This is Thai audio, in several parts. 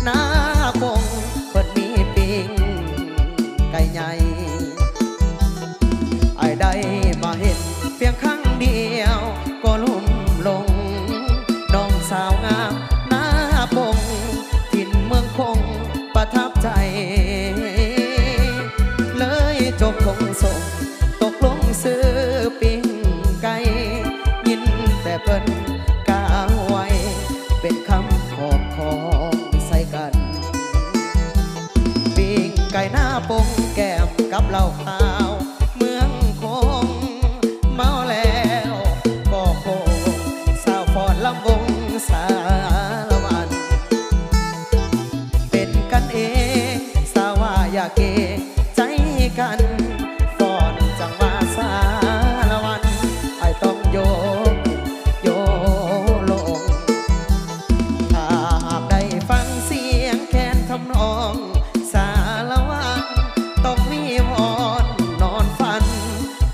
หน้าปงเพิ่นมีปิงไก่ใหญ่ไอ้ได้มาเห็นเพียงครั้งเดียวก็ลุ่มลงน้องสาวงามหน้าปงถิ่นเมืองคงประทับใจเลยจบลงส่งตกลงซื้อปิงไก่ยินแต่เพิ่นกล่าวไว้เป็นคำขอบของใส่กันปิงไก่หน้าปงแก้มกับเหล้าขาวเมืองคงเมาแล้วก็โคสาวฟอนลำวงสารวันเป็นกันเองสาวว่าอย่าเกรงใจกันฟอนจังว่าสารวันไอ้ต้องโยลงถ้าหากได้ฟังเสียงแคนทำนองสารวันต้องมีวอนนอนฝัน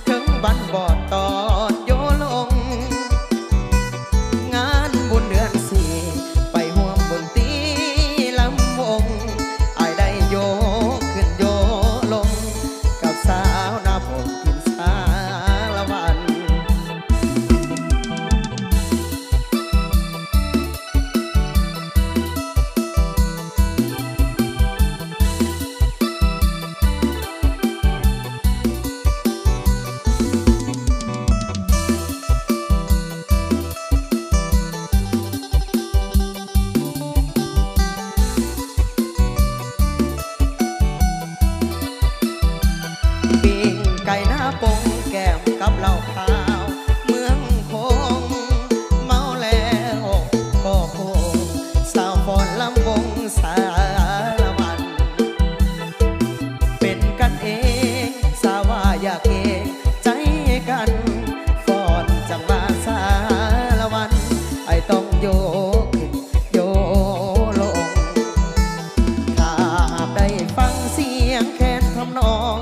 ถึงบันบอดตอนโยลงงานบุญเดือนสี่ไปห่วมเบิ่งตีลำวงไอ้ได้โยขึ้นโยลงกับสาวหน้าผมทินสารวัน ปิ้งไก่หน้าปงแก้มกับเหล้าขาวเมืองคงเมาแล้วก็โคสาวฟอนลำวงสารวันเป็นกันเองสาวว่าอยากเองใจกันฟอนจังมาสารวันไอ้ต้องโยขึ้นโยลงถ้าหากได้ฟังเสียงแคนทำนอง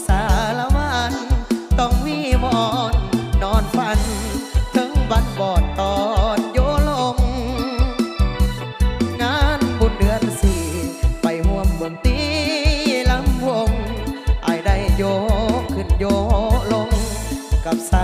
สารวันต้องวิวอนนอนฝันถึงบันบอดตอนโยลงงานบุญเดือนสี่ไปห่วมเบิ่งตีลำวงไอ้ได้โยขึ้นโยลงกับสา